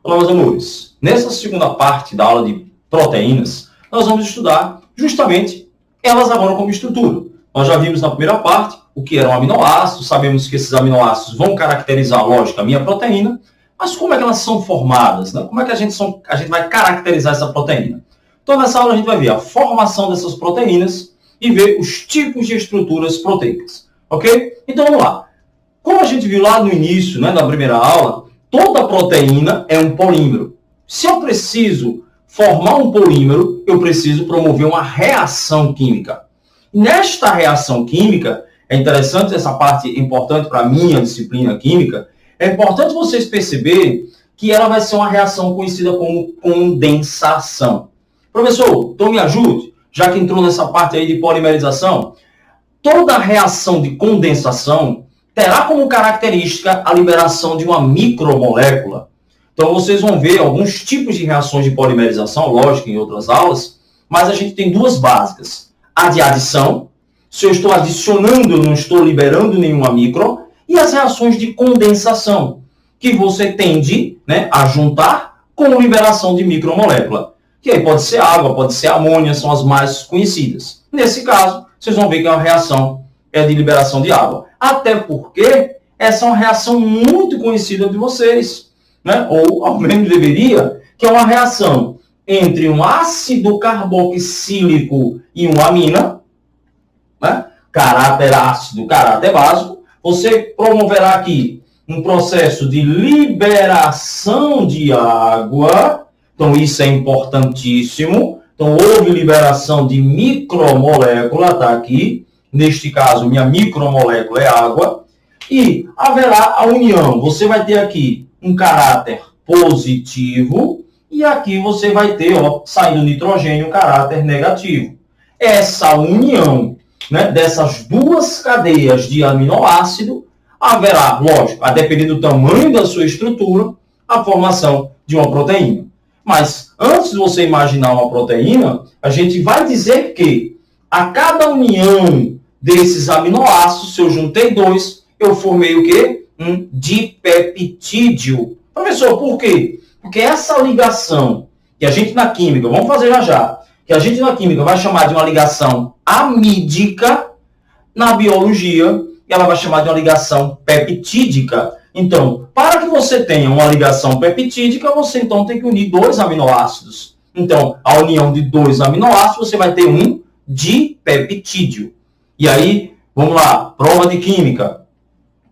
Olá, meus amores. Nessa segunda parte da aula de proteínas, nós vamos estudar justamente elas agora como estrutura. Nós já vimos na primeira parte o que eram aminoácidos, sabemos que esses aminoácidos vão caracterizar, lógico, a minha proteína, mas como é que elas são formadas? Né? Como é que a gente vai caracterizar essa proteína? Então, nessa aula a gente vai ver a formação dessas proteínas e ver os tipos de estruturas proteicas. Ok? Então, vamos lá. Como a gente viu lá no início, né, da primeira aula, toda proteína é um polímero. Se eu preciso formar um polímero, eu preciso promover uma reação química. Nesta reação química, é interessante, essa parte importante para a minha disciplina química, é importante vocês perceberem que ela vai ser uma reação conhecida como condensação. Professor, então me ajude, já que entrou nessa parte aí de polimerização. Toda reação de condensação terá como característica a liberação de uma micromolécula. Então, vocês vão ver alguns tipos de reações de polimerização, lógico, em outras aulas, mas a gente tem duas básicas. A de adição, se eu estou adicionando, eu não estou liberando nenhuma micro, e as reações de condensação, que você tende, né, a juntar com liberação de micromolécula. Que aí pode ser água, pode ser amônia, são as mais conhecidas. Nesse caso, vocês vão ver que a reação é de liberação de água. Até porque essa é uma reação muito conhecida de vocês, né? Ou ao menos deveria, que é uma reação entre um ácido carboxílico e uma amina, né? Caráter ácido, caráter básico. Você promoverá aqui um processo de liberação de água. Então, isso é importantíssimo. Então, houve liberação de micromolécula, está aqui. Neste caso, minha micromolécula é água. E haverá a união. Você vai ter aqui um caráter positivo. E aqui você vai ter, ó, saindo nitrogênio, um caráter negativo. Essa união, né, dessas duas cadeias de aminoácido, haverá, lógico, a depender do tamanho da sua estrutura, a formação de uma proteína. Mas antes de você imaginar uma proteína, a gente vai dizer que a cada união desses aminoácidos, se eu juntei dois, eu formei o quê? Um dipeptídeo. Professor, por quê? Porque essa ligação que a gente na química, vamos fazer já, que a gente na química vai chamar de uma ligação amídica, na biologia, ela vai chamar de uma ligação peptídica. Então, para que você tenha uma ligação peptídica, você então tem que unir dois aminoácidos. Então, a união de dois aminoácidos, você vai ter um dipeptídeo. E aí, vamos lá, prova de química.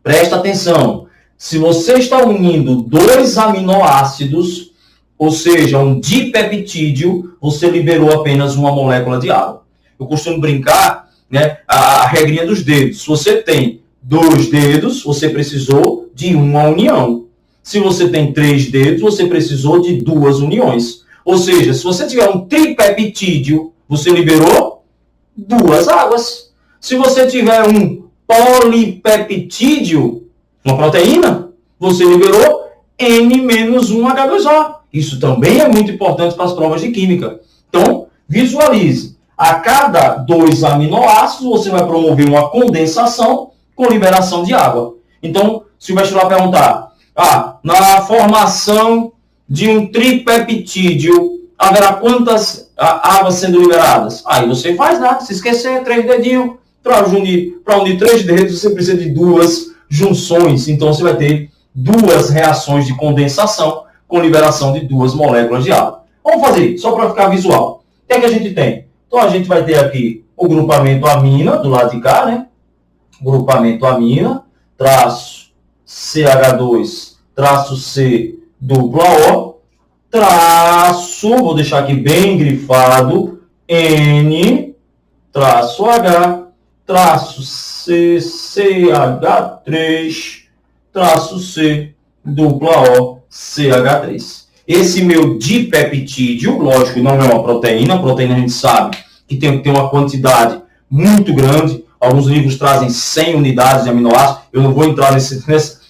Presta atenção. Se você está unindo dois aminoácidos, ou seja, um dipeptídeo, você liberou apenas uma molécula de água. Eu costumo brincar, né, a regrinha dos dedos. Se você tem 2 dedos, você precisou de uma união. Se você tem 3 dedos, você precisou de 2 uniões. Ou seja, se você tiver um tripeptídeo, você liberou 2 águas. Se você tiver um polipeptídeo, uma proteína, você liberou N-1H2O. Isso também é muito importante para as provas de química. Então, visualize. A cada 2 aminoácidos, você vai promover uma condensação com liberação de água. Então, se o vestibular perguntar, na formação de um tripeptídeo, haverá quantas águas sendo liberadas? Aí você faz nada, se esquecer, 3 dedinhos, para unir 3 dedos, você precisa de 2 junções. Então, você vai ter 2 reações de condensação com liberação de 2 moléculas de água. Vamos fazer isso, só para ficar visual. O que é que a gente tem? Então, a gente vai ter aqui o grupamento amina, do lado de cá, né? Grupamento amina, traço CH2, traço C, dupla O, traço, vou deixar aqui bem grifado, N, traço H, traço C, CH3, traço C, dupla O, CH3. Esse meu dipeptídeo, lógico, não é uma proteína. A proteína a gente sabe que tem que ter uma quantidade muito grande. Alguns livros trazem 100 unidades de aminoácidos. Eu não vou entrar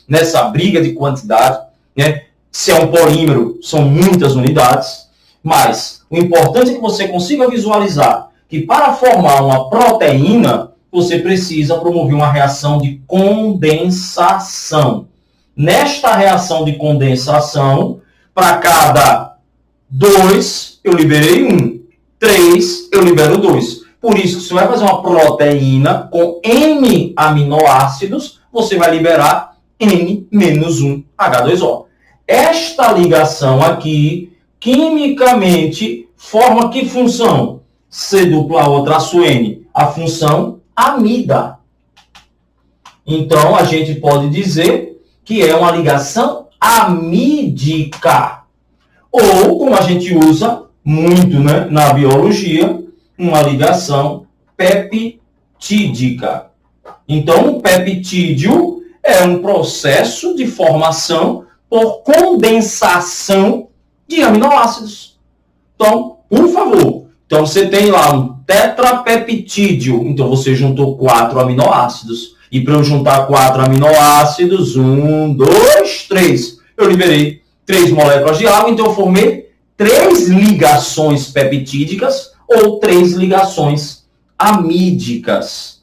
nessa briga de quantidade, né? Se é um polímero, são muitas unidades. Mas o importante é que você consiga visualizar que para formar uma proteína, você precisa promover uma reação de condensação. Nesta reação de condensação, Para cada 2, eu liberei 1. 3, eu libero 2. Por isso, se você vai fazer uma proteína com N aminoácidos, você vai liberar N menos 1 H2O. Esta ligação aqui, quimicamente, forma que função? C-O traço N, a função amida. Então, a gente pode dizer que é uma ligação amídica. Ou, como a gente usa muito, né, na biologia, uma ligação peptídica. Então, o peptídeo é um processo de formação por condensação de aminoácidos. Então, por favor, então você tem lá um tetrapeptídeo, então você juntou 4 aminoácidos. E para eu juntar 4 aminoácidos, 1, 2, 3, eu liberei 3 moléculas de água, então eu formei 3 ligações peptídicas ou 3 ligações amídicas.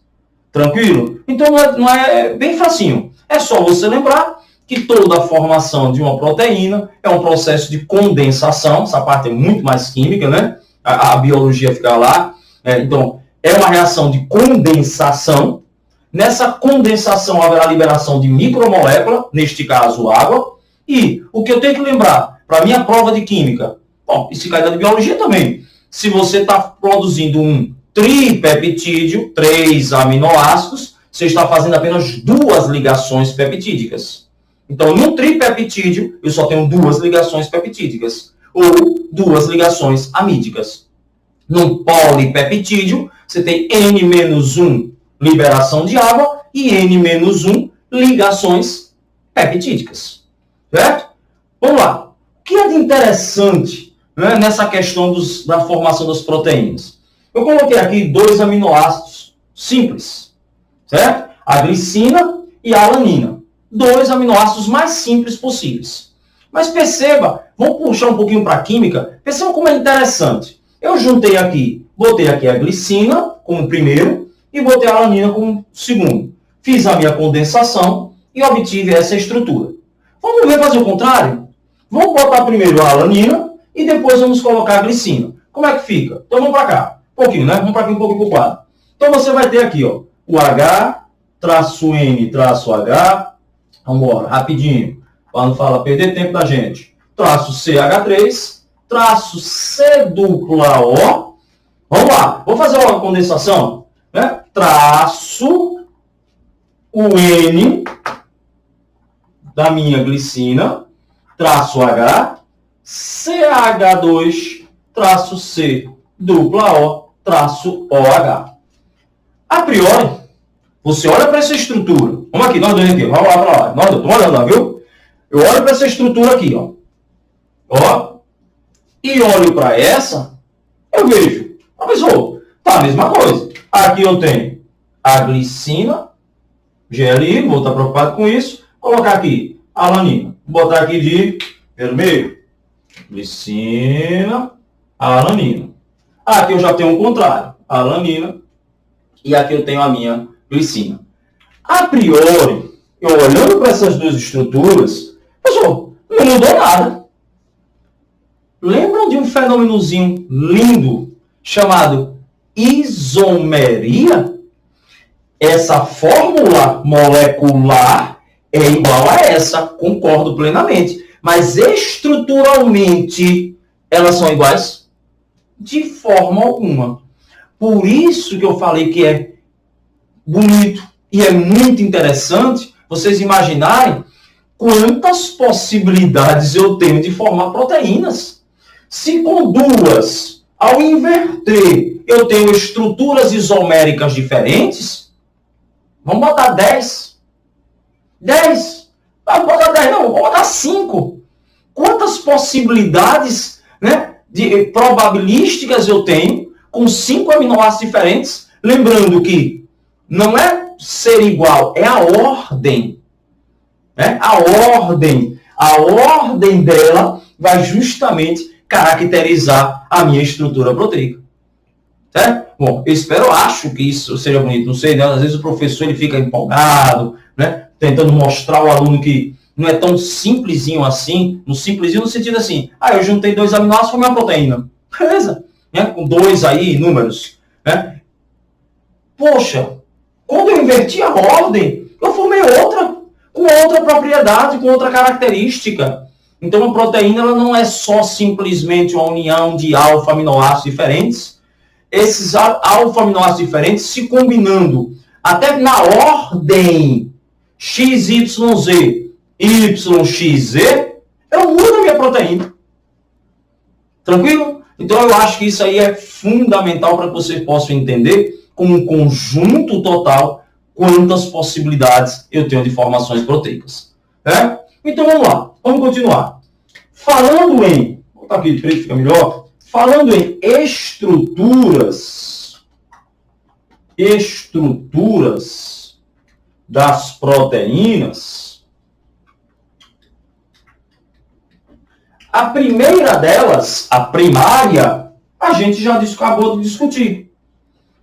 Tranquilo? Então não é bem facinho. É só você lembrar que toda a formação de uma proteína é um processo de condensação. Essa parte é muito mais química, né? A biologia fica lá. Então, é uma reação de condensação. Nessa condensação haverá liberação de micromolécula, neste caso água. E o que eu tenho que lembrar para a minha prova de química, bom, e se cair da biologia também, se você está produzindo um tripeptídeo, 3 aminoácidos, você está fazendo apenas 2 ligações peptídicas. Então, num tripeptídeo, eu só tenho 2 ligações peptídicas, ou 2 ligações amídicas. Num polipeptídeo, você tem N-1 liberação de água e N-1 ligações peptídicas. Certo? Vamos lá. O que é de interessante, né, nessa questão da formação das proteínas? Eu coloquei aqui 2 aminoácidos simples. Certo? A glicina e a alanina. 2 aminoácidos mais simples possíveis. Mas perceba, vamos puxar um pouquinho para a química, perceba como é interessante. Eu juntei aqui, botei aqui a glicina como primeiro e botei a alanina como segundo. Fiz a minha condensação e obtive essa estrutura. Vamos ver fazer o contrário? Vamos botar primeiro a alanina e depois vamos colocar a glicina. Como é que fica? Então vamos para cá. Um pouquinho, né? Vamos para aqui um pouquinho para o quadro. Então você vai ter aqui, ó, o H, traço N, traço H. Vamos embora, rapidinho. Para não falar, perder tempo da gente. Traço CH3, traço C-O. Vamos lá, vou fazer uma condensação. Né? Traço o N da minha glicina, traço H, CH2, traço C-O, traço OH. A priori, você olha para essa estrutura. Vamos aqui, nós dois aqui. Vamos lá para lá. Nós dois, estamos olhando lá, viu? Eu olho para essa estrutura aqui, ó. Ó. E olho para essa, eu vejo. Professor, tá a mesma coisa. Aqui eu tenho a glicina, GLI, vou estar preocupado com isso. Vou colocar aqui a alanina. Vou botar aqui de vermelho. Glicina, alanina. Aqui eu já tenho o contrário. A alanina. E aqui eu tenho a minha glicina. A priori, eu olhando para essas duas estruturas, pessoal, não mudou nada. Lembram de um fenômenozinho lindo chamado isomeria? Essa fórmula molecular é igual a essa, concordo plenamente. Mas estruturalmente, elas são iguais? De forma alguma. Por isso que eu falei que é bonito e é muito interessante vocês imaginarem quantas possibilidades eu tenho de formar proteínas. Se com duas, ao inverter, eu tenho estruturas isoméricas diferentes, vamos botar 10. 10. Vamos botar 10, não, vamos botar 5. Quantas possibilidades, né, probabilísticas eu tenho com 5 aminoácidos diferentes? Lembrando que não é ser igual, é a ordem. Né? A ordem dela vai justamente caracterizar a minha estrutura proteica. Certo? Bom, eu acho que isso seja bonito. Não sei, né? Às vezes o professor ele fica empolgado, né? Tentando mostrar ao aluno que não é tão simplesinho assim, no simplesinho no sentido assim, eu juntei 2 aminoácidos com uma proteína. Beleza, né? Com 2 aí, números, né? Poxa, quando eu inverti a ordem, eu formei outra, com outra propriedade, com outra característica. Então, a proteína ela não é só simplesmente uma união de alfa-aminoácidos diferentes. Esses alfa-aminoácidos diferentes se combinando até na ordem XYZ, YXZ, eu mudo a minha proteína. Tranquilo? Então, eu acho que isso aí é fundamental para que vocês possam entender como um conjunto total quantas possibilidades eu tenho de formações proteicas. Né? Então, vamos lá. Vamos continuar. Falando em... Vou botar aqui de frente, fica melhor. Falando em estruturas das proteínas, a primeira delas, a primária, a gente já acabou de discutir.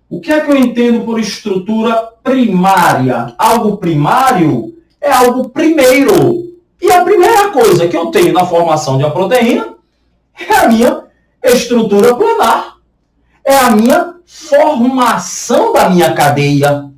O que é que eu entendo por estrutura primária? Algo primário é algo primeiro. E a primeira coisa que eu tenho na formação de uma proteína é a minha estrutura planar. É a minha formação da minha cadeia.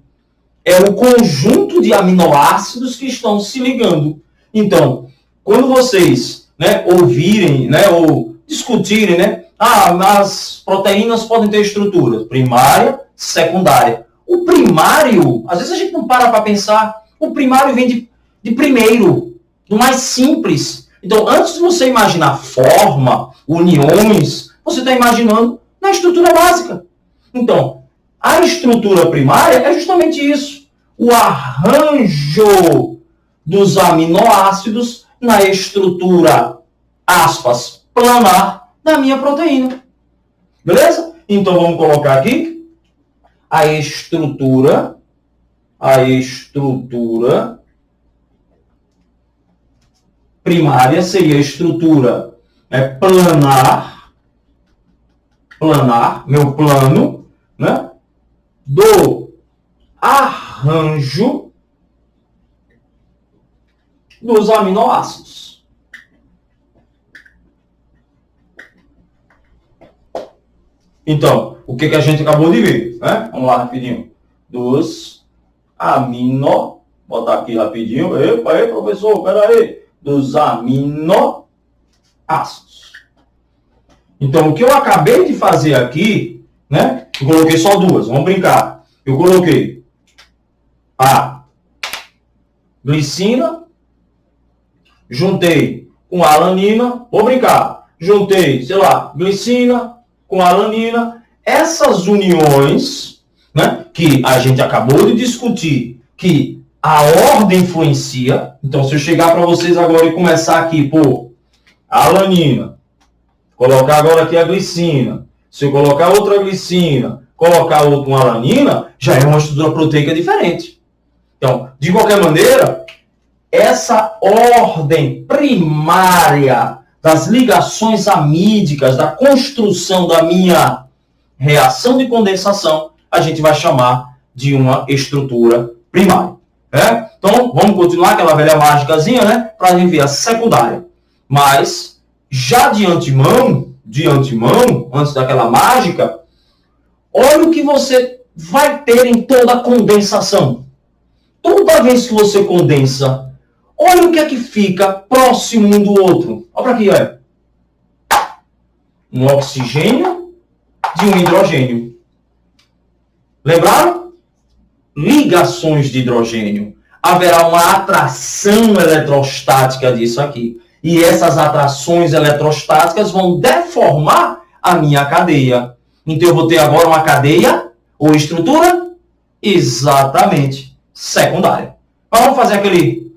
É o conjunto de aminoácidos que estão se ligando. Então, quando vocês ouvirem, ou discutirem, as proteínas podem ter estruturas primária, secundária. O primário, às vezes a gente não para pensar, o primário vem de primeiro, do mais simples. Então, antes de você imaginar forma, uniões, você está imaginando na estrutura básica. Então, a estrutura primária é justamente isso. O arranjo dos aminoácidos na estrutura, aspas, planar da minha proteína. Beleza? Então, vamos colocar aqui a estrutura primária seria a estrutura planar, meu plano, do arranjo dos aminoácidos. Então, o que a gente acabou de ver? Vamos lá rapidinho. Dos botar aqui rapidinho. Epa, professor, peraí. Dos aminoácidos. Então, o que eu acabei de fazer aqui, eu coloquei só 2, vamos brincar. Eu coloquei a glicina, juntei com a alanina, vou brincar, juntei, glicina com a alanina. Essas uniões, que a gente acabou de discutir, que a ordem influencia. Então, se eu chegar para vocês agora e começar aqui por alanina, colocar agora aqui a glicina, se eu colocar outra glicina, colocar outra alanina, já é uma estrutura proteica diferente. Então, de qualquer maneira, essa ordem primária das ligações amídicas, da construção da minha reação de condensação, a gente vai chamar de uma estrutura primária. Então, vamos continuar aquela velha mágicazinha, para a gente ver a secundária. Mas, já de antemão, antes daquela mágica, olha o que você vai ter em toda a condensação. Toda vez que você condensa, olha o que é que fica próximo um do outro. Olha para aqui, olha. Um oxigênio de um hidrogênio. Lembraram? Ligações de hidrogênio. Haverá uma atração eletrostática disso aqui. E essas atrações eletrostáticas vão deformar a minha cadeia. Então, eu vou ter agora uma cadeia ou estrutura exatamente secundária. Mas vamos fazer aquele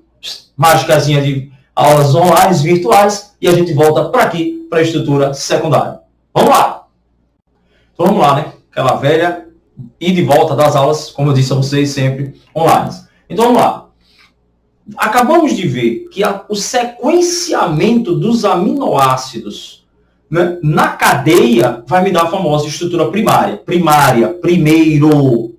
mágicazinha de aulas online virtuais e a gente volta para aqui, para a estrutura secundária. Vamos lá. Então, vamos lá, Aquela velha e de volta das aulas, como eu disse a vocês, sempre online. Então, vamos lá. Acabamos de ver que o sequenciamento dos aminoácidos na cadeia vai me dar a famosa estrutura primária. Primeiro.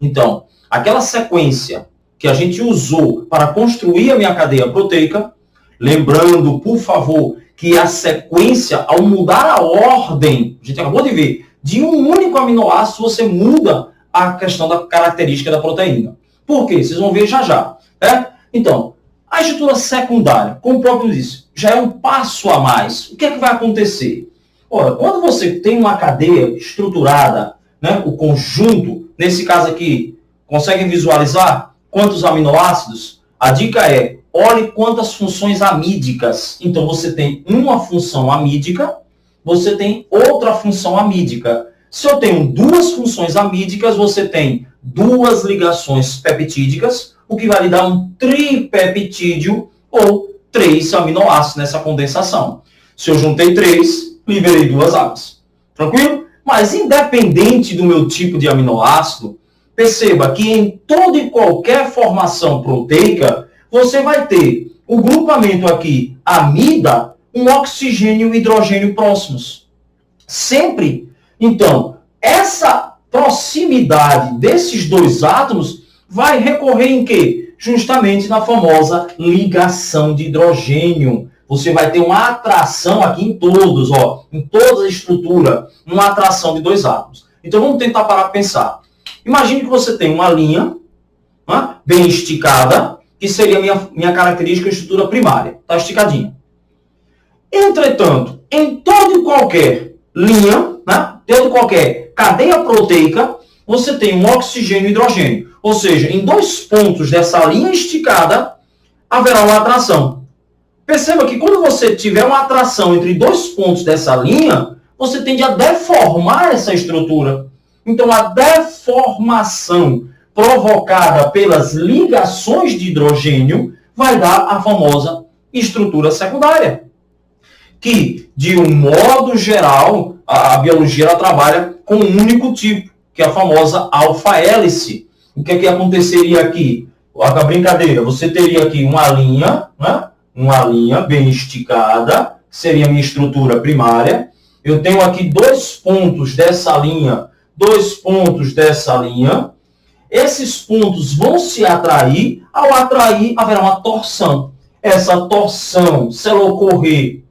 Então, aquela sequência que a gente usou para construir a minha cadeia proteica, lembrando, por favor, que a sequência, ao mudar a ordem, a gente acabou de ver, de um único aminoácido, você muda a questão da característica da proteína. Por quê? Vocês vão ver já já. Né? Então, a estrutura secundária, como o próprio disse, já é um passo a mais. O que é que vai acontecer? Ora, quando você tem uma cadeia estruturada, né, o conjunto, nesse caso aqui, conseguem visualizar quantos aminoácidos? A dica é, olhe quantas funções amídicas. Então, você tem uma função amídica, você tem outra função amídica. Se eu tenho duas funções amídicas, você tem duas ligações peptídicas, o que vai lhe dar um tripeptídeo ou 3 aminoácidos nessa condensação. Se eu juntei 3, liberei 2 águas. Tranquilo? Mas independente do meu tipo de aminoácido, perceba que em toda e qualquer formação proteica, você vai ter o grupamento aqui amida, um oxigênio e hidrogênio próximos. Sempre. Então, essa proximidade desses dois átomos vai recorrer em quê? Justamente na famosa ligação de hidrogênio. Você vai ter uma atração aqui em todos, ó, em toda a estrutura, uma atração de dois átomos. Então, vamos tentar parar para pensar. Imagine que você tem uma linha, né, bem esticada, que seria a minha característica de estrutura primária. Está esticadinha. Entretanto, em toda e qualquer linha, né, toda e qualquer cadeia proteica, você tem um oxigênio e hidrogênio. Ou seja, em 2 pontos dessa linha esticada, haverá uma atração. Perceba que quando você tiver uma atração entre 2 pontos dessa linha, você tende a deformar essa estrutura. Então, a deformação provocada pelas ligações de hidrogênio vai dar a famosa estrutura secundária. Que, de um modo geral, a biologia ela trabalha com um único tipo, que é a famosa alfa-hélice. O que é que aconteceria aqui? A brincadeira, você teria aqui uma linha, né? Uma linha bem esticada, que seria a minha estrutura primária. Eu tenho aqui 2 pontos dessa linha, 2 pontos dessa linha. Esses pontos vão se atrair, ao atrair haverá uma torção. Essa torção, se ela ocorrer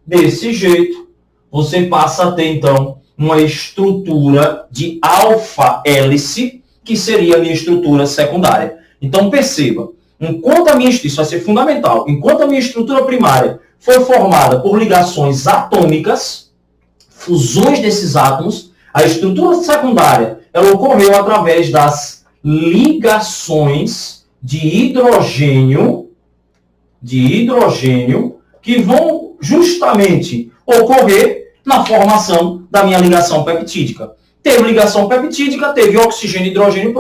desse jeito, você passa a ter, então, uma estrutura de alfa-hélice, que seria a minha estrutura secundária. Então, perceba, enquanto a minha isso vai ser fundamental, enquanto a minha estrutura primária foi formada por ligações atômicas, fusões desses átomos, a estrutura secundária ela ocorreu através das ligações de hidrogênio que vão justamente ocorrer na formação da minha ligação peptídica. Teve ligação peptídica, teve oxigênio e hidrogênio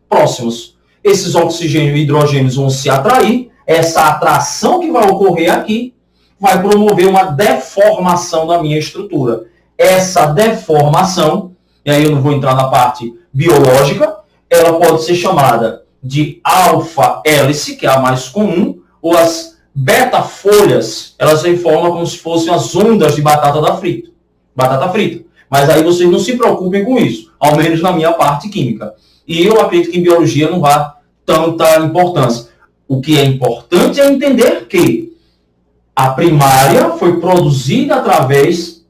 próximos. Esses oxigênio e hidrogênios vão se atrair, essa atração que vai ocorrer aqui vai promover uma deformação da minha estrutura. Essa deformação, e aí eu não vou entrar na parte biológica, ela pode ser chamada de alfa-hélice, que é a mais comum, ou as beta-folhas, elas se formam como se fossem as ondas de batata frita. Mas aí vocês não se preocupem com isso, ao menos na minha parte química. E eu acredito que em biologia não há tanta importância. O que é importante é entender que a primária foi produzida através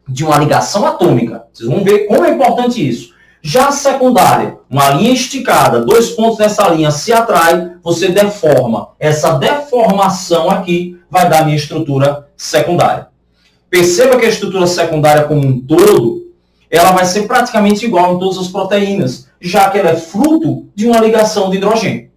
de uma ligação atômica. Vocês vão ver como é importante isso. Já a secundária, uma linha esticada, 2 pontos dessa linha se atrai, você deforma. Essa deformação aqui vai dar a minha estrutura secundária. Perceba que a estrutura secundária como um todo, ela vai ser praticamente igual em todas as proteínas, já que ela é fruto de uma ligação de hidrogênio.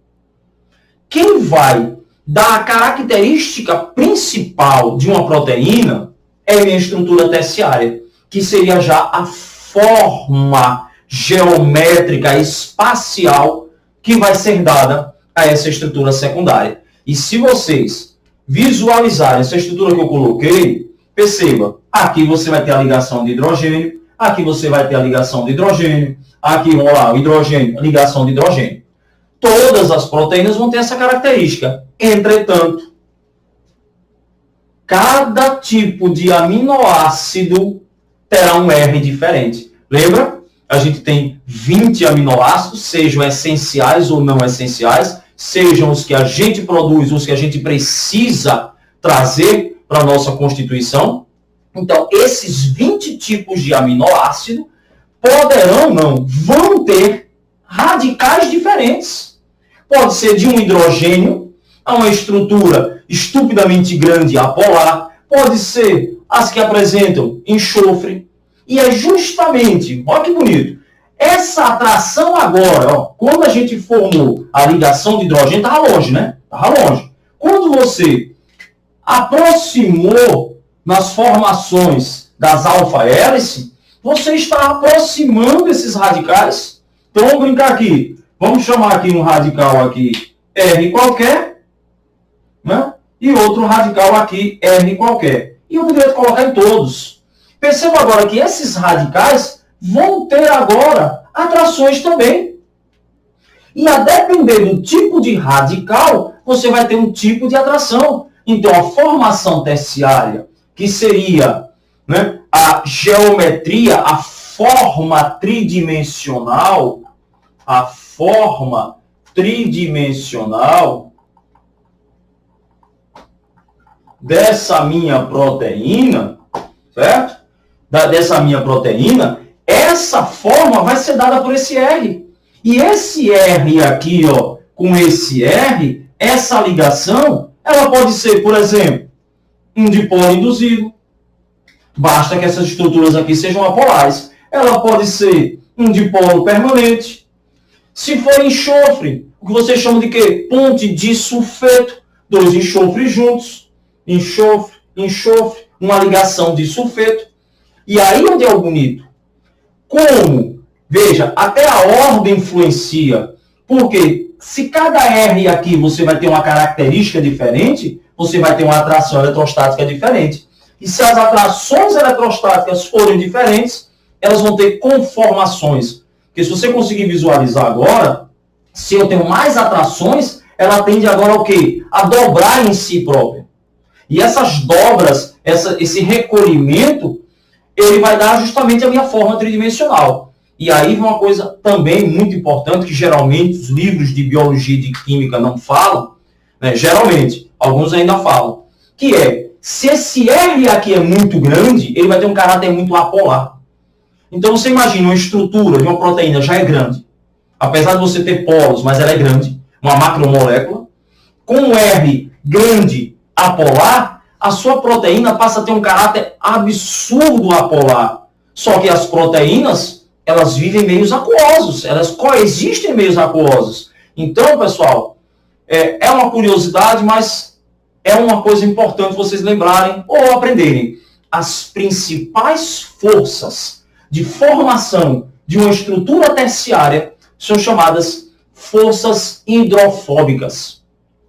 Quem vai dar a característica principal de uma proteína é a minha estrutura terciária, que seria já a forma geométrica espacial que vai ser dada a essa estrutura secundária. E se vocês visualizarem essa estrutura que eu coloquei, perceba, aqui você vai ter a ligação de hidrogênio, aqui você vai ter a ligação de hidrogênio, aqui, vamos lá, o hidrogênio, a ligação de hidrogênio. Todas as proteínas vão ter essa característica. Entretanto, cada tipo de aminoácido terá um R diferente. Lembra? A gente tem 20 aminoácidos, sejam essenciais ou não essenciais, sejam os que a gente produz, os que a gente precisa trazer para a nossa constituição. Então, esses 20 tipos de aminoácido poderão, não, vão ter radicais diferentes. Pode ser de um hidrogênio a uma estrutura estupidamente grande apolar, pode ser as que apresentam enxofre, e é justamente, olha que bonito, essa atração agora, ó, quando a gente formou a ligação de hidrogênio, estava longe, né? Estava longe. Quando você aproximou nas formações das alfa-hélice, você está aproximando esses radicais. Então, vamos brincar aqui. Vamos chamar aqui um radical aqui R qualquer, né? E outro radical aqui R qualquer. E eu poderia colocar em todos. Perceba agora que esses radicais vão ter agora atrações também. E a depender do tipo de radical, você vai ter um tipo de atração. Então, a formação terciária, que seria, né, a geometria, a forma tridimensional dessa minha proteína, certo? Dessa minha proteína, essa forma vai ser dada por esse R. E esse R aqui, ó, com esse R, essa ligação, ela pode ser, por exemplo, um dipolo induzido. Basta que essas estruturas aqui sejam apolares. Ela pode ser um dipolo permanente. Se for enxofre, o que vocês chamam de quê? Ponte de sulfeto. Dois enxofres juntos. Enxofre, enxofre, uma ligação de sulfeto. E aí onde é o bonito? Como? Veja, até a ordem influencia. Porque se cada R aqui você vai ter uma característica diferente, você vai ter uma atração eletrostática diferente. E se as atrações eletrostáticas forem diferentes, elas vão ter conformações. Porque se você conseguir visualizar agora, se eu tenho mais atrações, ela tende agora ao quê? A dobrar em si própria. E essas dobras, esse recolhimento, ele vai dar justamente a minha forma tridimensional. E aí vem uma coisa também muito importante, que geralmente os livros de biologia e de química não falam, né? Geralmente, alguns ainda falam, que é, se esse R aqui é muito grande, ele vai ter um caráter muito apolar. Então você imagina uma estrutura de uma proteína já é grande, apesar de você ter polos, mas ela é grande, uma macromolécula, com um R grande apolar, a sua proteína passa a ter um caráter absurdo apolar. Só que as proteínas, elas vivem em meios aquosos, elas coexistem em meios aquosos. Então, pessoal, é uma curiosidade, mas é uma coisa importante vocês lembrarem ou aprenderem. As principais forças de formação de uma estrutura terciária são chamadas forças hidrofóbicas.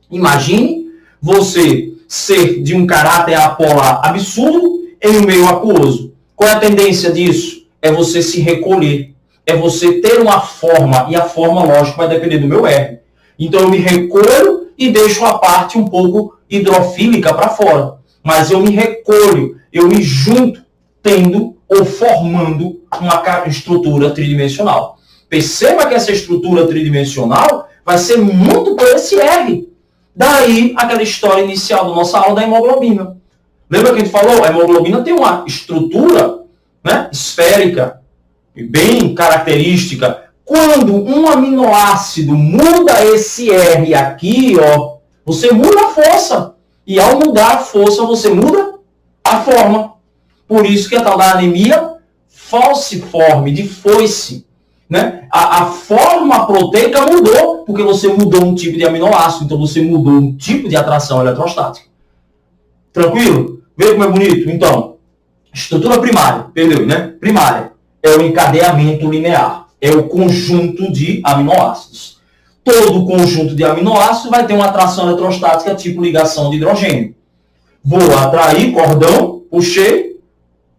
Imagine você ser de um caráter apolar absurdo em um meio aquoso. Qual é a tendência disso? É você se recolher. É você ter uma forma, e a forma, lógico, vai depender do meu R. Então eu me recolho e deixo a parte um pouco hidrofílica para fora. Mas eu me recolho, eu me junto, tendo ou formando uma estrutura tridimensional. Perceba que essa estrutura tridimensional vai ser muito por esse R. Daí, aquela história inicial da nossa aula da hemoglobina. Lembra que a gente falou? A hemoglobina tem uma estrutura, né, esférica, bem característica. Quando um aminoácido muda esse R aqui, ó, você muda a força. E ao mudar a força, você muda a forma. Por isso que a tal da anemia falciforme, de foice. Né? A forma proteica mudou, porque você mudou um tipo de aminoácido, então você mudou um tipo de atração eletrostática. Tranquilo? Veja como é bonito? Então, estrutura primária, entendeu, né? Primária é o encadeamento linear, é o conjunto de aminoácidos. Todo conjunto de aminoácidos vai ter uma atração eletrostática tipo ligação de hidrogênio. Vou atrair cordão, puxei,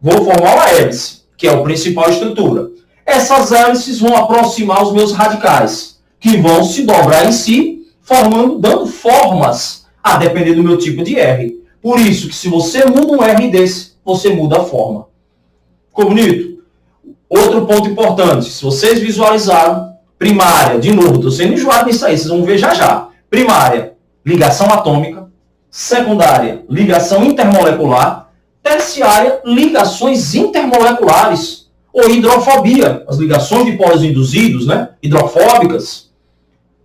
vou formar uma hélice, que é a principal estrutura. Essas hélices vão aproximar os meus radicais, que vão se dobrar em si, formando, dando formas, a depender do meu tipo de R. Por isso que se você muda um R desse, você muda a forma. Ficou bonito? Outro ponto importante, se vocês visualizaram, primária, de novo, estou sendo enjoado nisso aí, vocês vão ver já já. Primária, ligação atômica. Secundária, ligação intermolecular. Terciária, ligações intermoleculares. Ou hidrofobia, as ligações de polos induzidos, né? Hidrofóbicas.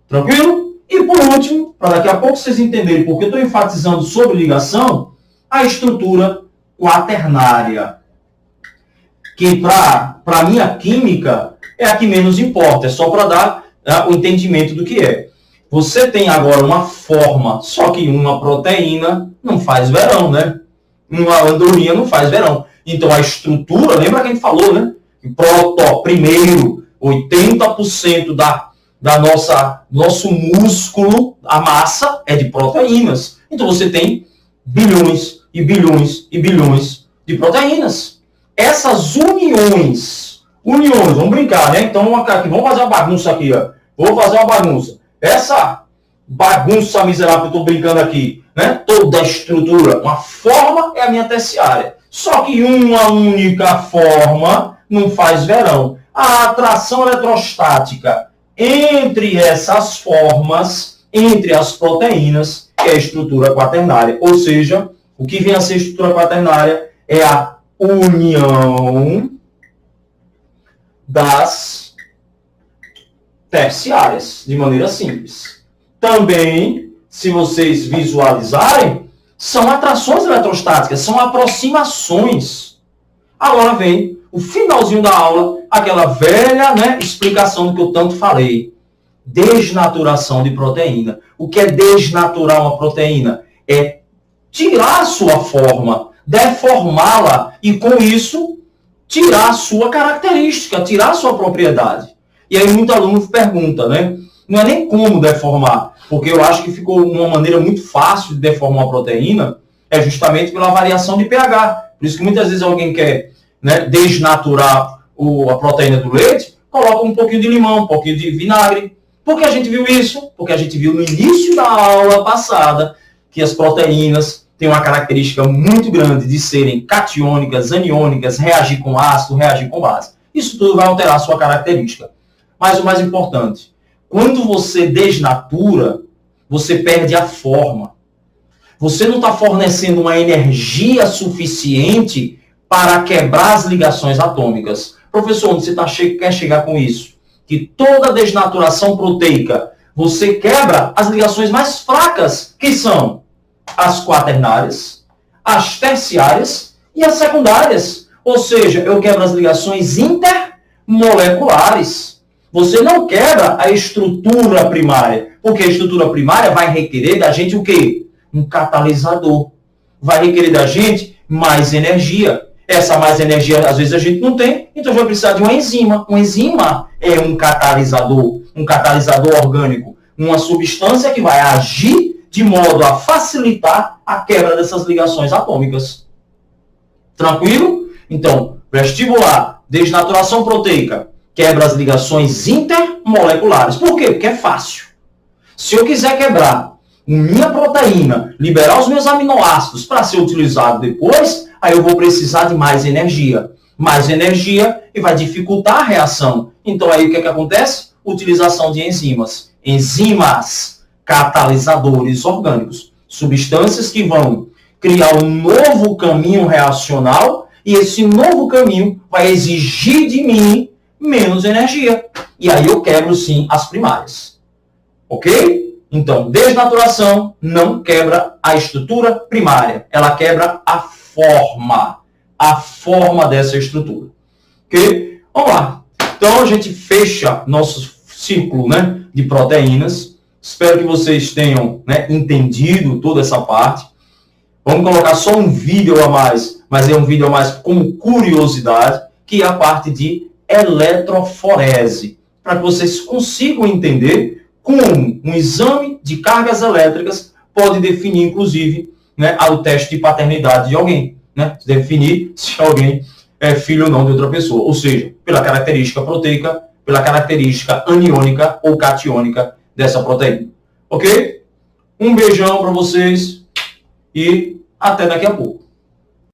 Tranquilo? E por último, para daqui a pouco vocês entenderem porque eu estou enfatizando sobre ligação, a estrutura quaternária. Que para a minha química é a que menos importa, é só para dar o entendimento do que é. Você tem agora uma forma, só que uma proteína não faz verão, né? Uma andorinha não faz verão. Então a estrutura, lembra que a gente falou, né? Primeiro, 80% da nosso músculo, a massa, é de proteínas. Então você tem bilhões e bilhões e bilhões de proteínas. Essas uniões, vamos brincar, né? Então vamos fazer uma bagunça aqui, ó. Vou fazer uma bagunça. Essa bagunça miserável que eu estou brincando aqui, né? Toda a estrutura, uma forma é a minha terciária. Só que uma única forma não faz verão. A atração eletrostática entre essas formas, entre as proteínas, é a estrutura quaternária. Ou seja, o que vem a ser estrutura quaternária é a união das terciárias, de maneira simples. Também, se vocês visualizarem, são atrações eletrostáticas, são aproximações. Agora vem o finalzinho da aula, aquela velha, né, explicação do que eu tanto falei. Desnaturação de proteína. O que é desnaturar uma proteína? É tirar a sua forma, deformá-la e, com isso, tirar a sua característica, tirar a sua propriedade. E aí muito aluno pergunta, né? Não é nem como deformar, porque eu acho que ficou uma maneira muito fácil de deformar a proteína, é justamente pela variação de pH. Por isso que muitas vezes alguém quer, né, desnaturar a proteína do leite, coloca um pouquinho de limão, um pouquinho de vinagre. Por que a gente viu isso? Porque a gente viu no início da aula passada que as proteínas têm uma característica muito grande de serem catiônicas, aniônicas, reagir com ácido, reagir com base. Isso tudo vai alterar a sua característica. Mas o mais importante, quando você desnatura, você perde a forma. Você não está fornecendo uma energia suficiente para quebrar as ligações atômicas. Professor, onde você quer chegar com isso? Que toda desnaturação proteica, você quebra as ligações mais fracas, que são as quaternárias, as terciárias e as secundárias. Ou seja, eu quebro as ligações intermoleculares. Você não quebra a estrutura primária, porque a estrutura primária vai requerer da gente o quê? Um catalisador. Vai requerer da gente mais energia. Essa mais energia, às vezes, a gente não tem, então a gente vai precisar de uma enzima. Uma enzima é um catalisador orgânico, uma substância que vai agir de modo a facilitar a quebra dessas ligações atômicas. Tranquilo? Então, vestibular, desnaturação proteica, quebra as ligações intermoleculares. Por quê? Porque é fácil. Se eu quiser quebrar minha proteína, liberar os meus aminoácidos para ser utilizado depois, aí eu vou precisar de mais energia. Mais energia e vai dificultar a reação. Então aí o que acontece? Utilização de enzimas. Enzimas, catalisadores orgânicos. Substâncias que vão criar um novo caminho reacional e esse novo caminho vai exigir de mim menos energia. E aí eu quebro sim as primárias. Ok? Então, desnaturação não quebra a estrutura primária. Ela quebra a forma dessa estrutura. Ok? Vamos lá. Então, a gente fecha nosso círculo, né, de proteínas. Espero que vocês tenham, né, entendido toda essa parte. Vamos colocar só um vídeo a mais, mas é um vídeo a mais como curiosidade, que é a parte de eletroforese, para que vocês consigam entender como um exame de cargas elétricas pode definir, inclusive, né, o teste de paternidade de alguém, né? Definir se alguém é filho ou não de outra pessoa, ou seja, pela característica proteica, pela característica aniônica ou catiônica dessa proteína. Ok? Um beijão para vocês e até daqui a pouco.